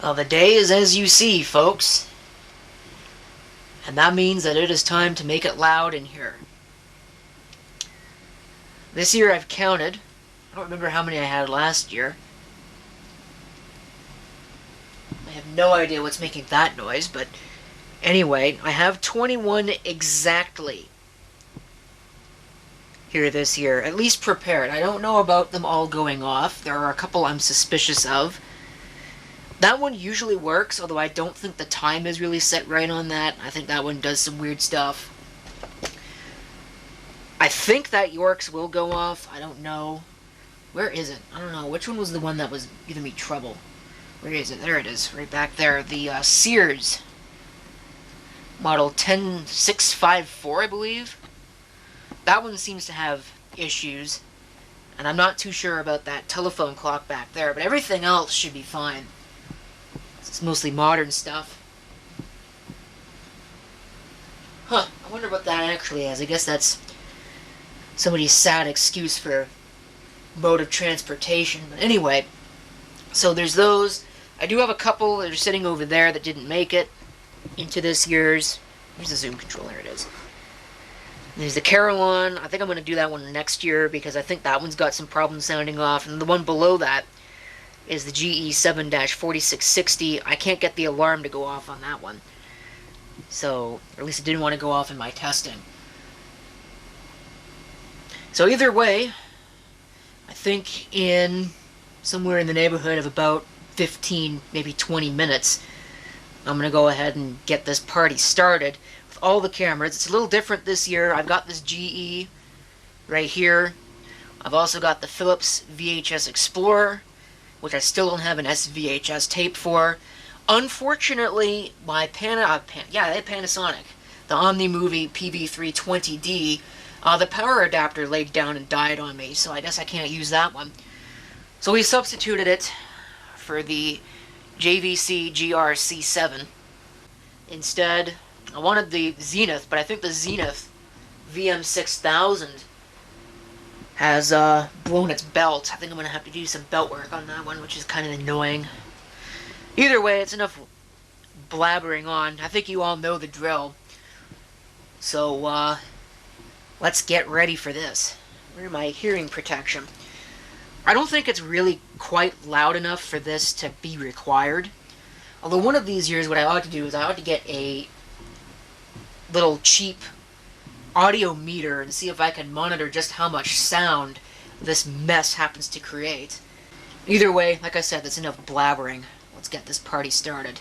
Well, the day is as you see, folks. And that means that it is time to make it loud in here. This year I've counted. I don't remember how many I had last year. I have no idea what's making that noise, but anyway, I have 21 exactly here this year, at least prepared. I don't know about them all going off. There are a couple I'm suspicious of. That one usually works, although I don't think the time is really set right on that. I think that one does some weird stuff. I think that Yorx will go off. I don't know. Where is it? I don't know. Which one was the one that was giving me trouble? Where is it? There it is, right back there. The Sears model 10654, I believe. That one seems to have issues, and I'm not too sure about that telephone clock back there, but everything else should be fine. It's mostly modern stuff. Huh, I wonder what that actually is. I guess that's somebody's sad excuse for mode of transportation. But anyway, so there's those. I do have a couple that are sitting over there that didn't make it into this year's. Here's the zoom control. There it is. There's the Carillon. I think I'm going to do that one next year because I think that one's got some problems sounding off. And the one below that is the GE7-4660. I can't get the alarm to go off on that one. So, or at least it didn't want to go off in my testing. So either way, I think in somewhere in the neighborhood of about 15, maybe 20 minutes, I'm going to go ahead and get this party started with all the cameras. It's a little different this year. I've got this GE right here. I've also got the Phillips VHS Explorer, which I still don't have an SVHS tape for. Unfortunately, my Panasonic, the OmniMovie PV320D, the power adapter laid down and died on me, so I guess I can't use that one. So we substituted it for the JVC GRC7. Instead, I wanted the Zenith, but I think the Zenith VM6000 has blown its belt. I think I'm going to have to do some belt work on that one, which is kind of annoying. Either way, it's enough blabbering on. I think you all know the drill. So, let's get ready for this. Where's my hearing protection? I don't think it's really quite loud enough for this to be required. Although one of these years, what I ought to do is I ought to get a little cheap audio meter and see if I can monitor just how much sound this mess happens to create. Either way, like I said, that's enough blabbering. Let's get this party started.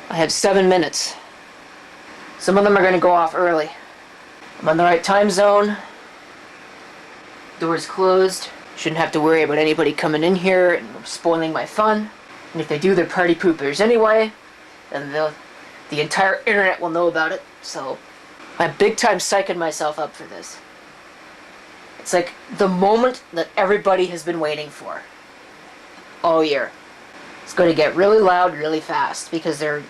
I have 7 minutes. Some of them are going to go off early. I'm on the right time zone. Doors closed. Shouldn't have to worry about anybody coming in here and spoiling my fun. And if they do, they're party poopers anyway. And the entire internet will know about it. So I'm big time psyching myself up for this. It's like the moment that everybody has been waiting for all year. It's going to get really loud really fast because they're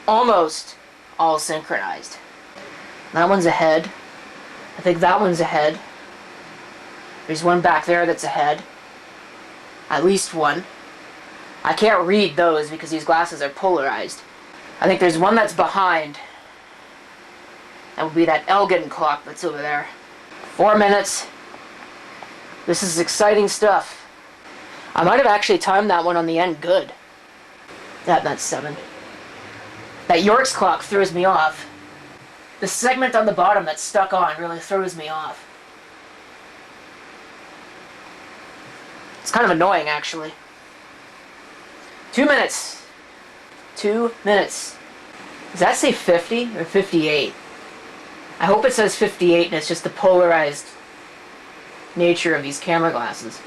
almost all synchronized. That one's ahead. I think that one's ahead. There's one back there that's ahead. At least one. I can't read those because these glasses are polarized. I think there's one that's behind. That would be that Elgin clock that's over there. 4 minutes. This is exciting stuff. I might have actually timed that one on the end good. That's 7. That Yorx clock throws me off. The segment on the bottom that's stuck on really throws me off. It's kind of annoying, actually. 2 minutes. 2 minutes. Does that say 50 or 58? I hope it says 58 and it's just the polarized nature of these camera glasses.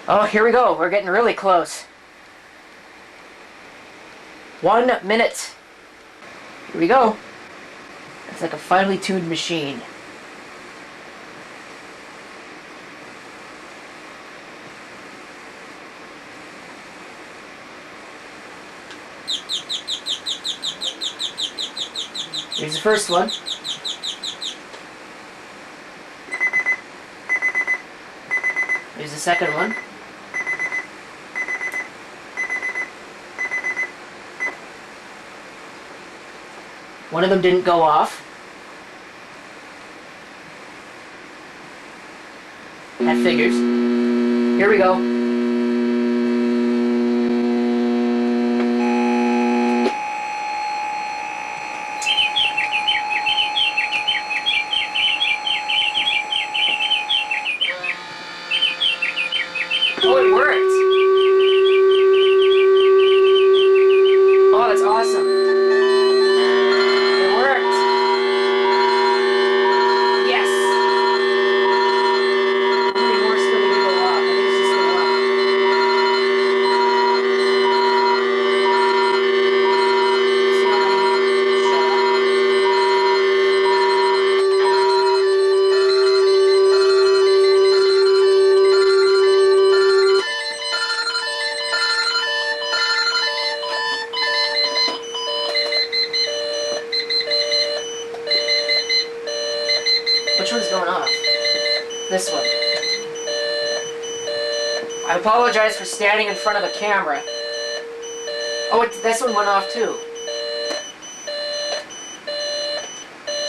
Oh, here we go. We're getting really close. 1 minute. Here we go. It's like a finely tuned machine. Here's the first one. Here's the second one. One of them didn't go off. That figures. Here we go. Oh, it worked! Oh, that's awesome. It worked. Yes! How many more still need to go off? I think it's just the one. See how many shut Which one's going off? This one. I apologize for standing in front of a camera. Oh, this one went off too.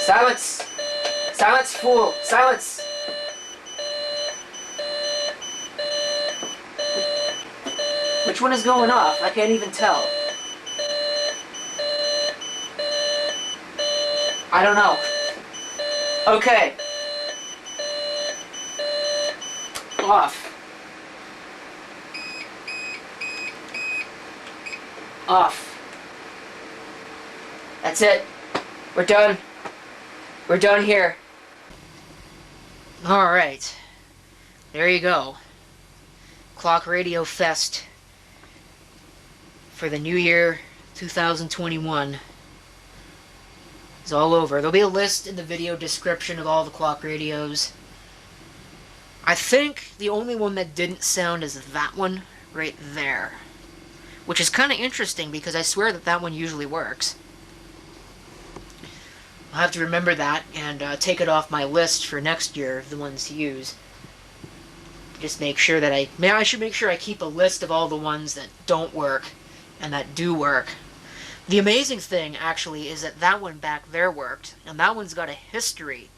Silence! Silence, fool! Silence! Which one is going off? I can't even tell. I don't know. Okay. Off. Off. That's it. We're done. We're done here. Alright. There you go. Clock Radio Fest for the new year 2021 is all over. There'll be a list in the video description of all the clock radios. I think the only one that didn't sound is that one right there. Which is kind of interesting because I swear that that one usually works. I'll have to remember that and take it off my list for next year of the ones to use. Just make sure that I should make sure I keep a list of all the ones that don't work and that do work. The amazing thing, actually, is that that one back there worked, and that one's got a history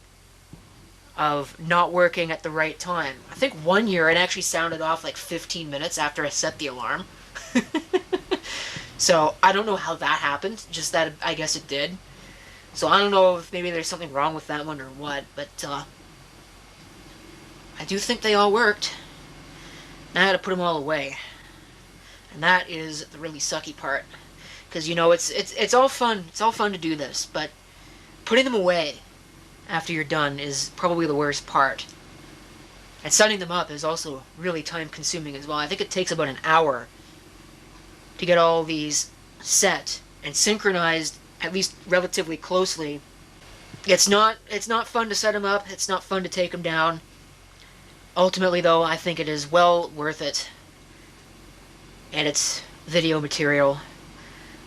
of not working at the right time. I think one year it actually sounded off like 15 minutes after I set the alarm. So, I don't know how that happened, just that I guess it did. So I don't know if maybe there's something wrong with that one or what, but I do think they all worked. Now I gotta put them all away. And that is the really sucky part. Because, you know, it's all fun. It's all fun to do this, but putting them away after you're done is probably the worst part. And setting them up is also really time-consuming as well. I think it takes about an hour to get all these set and synchronized, at least relatively closely. It's not fun to set them up. It's not fun to take them down. Ultimately, though, I think it is well worth it. And it's video material.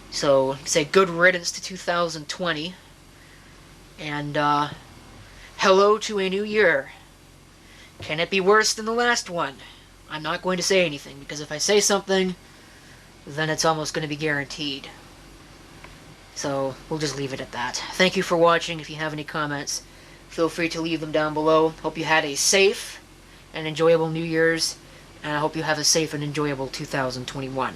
So, say good riddance to 2020. And, hello to a new year. Can it be worse than the last one? I'm not going to say anything, because if I say something, then it's almost going to be guaranteed. So, we'll just leave it at that. Thank you for watching. If you have any comments, feel free to leave them down below. Hope you had a safe and enjoyable New Year's, and I hope you have a safe and enjoyable 2021.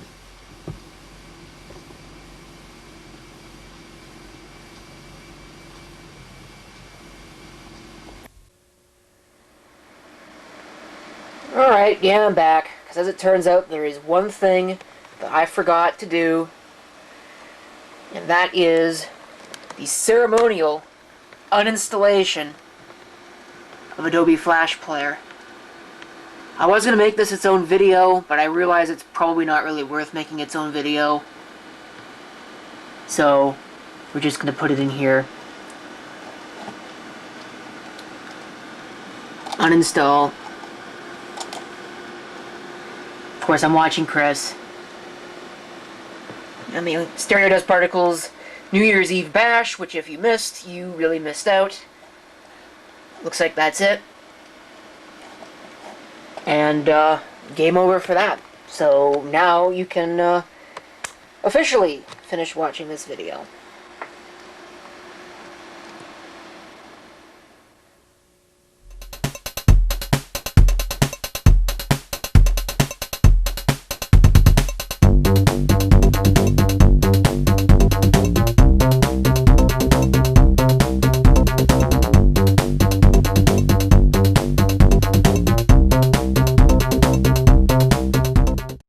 Alright, yeah, I'm back. Because as it turns out, there is one thing that I forgot to do, and that is the ceremonial uninstallation of Adobe Flash Player. I was going to make this its own video, but I realize it's probably not really worth making its own video. So, we're just going to put it in here. Uninstall. Of course, I'm watching Chris. And the Stereo Dust Particles New Year's Eve Bash, which if you missed, you really missed out. Looks like that's it. And game over for that. So now you can officially finish watching this video.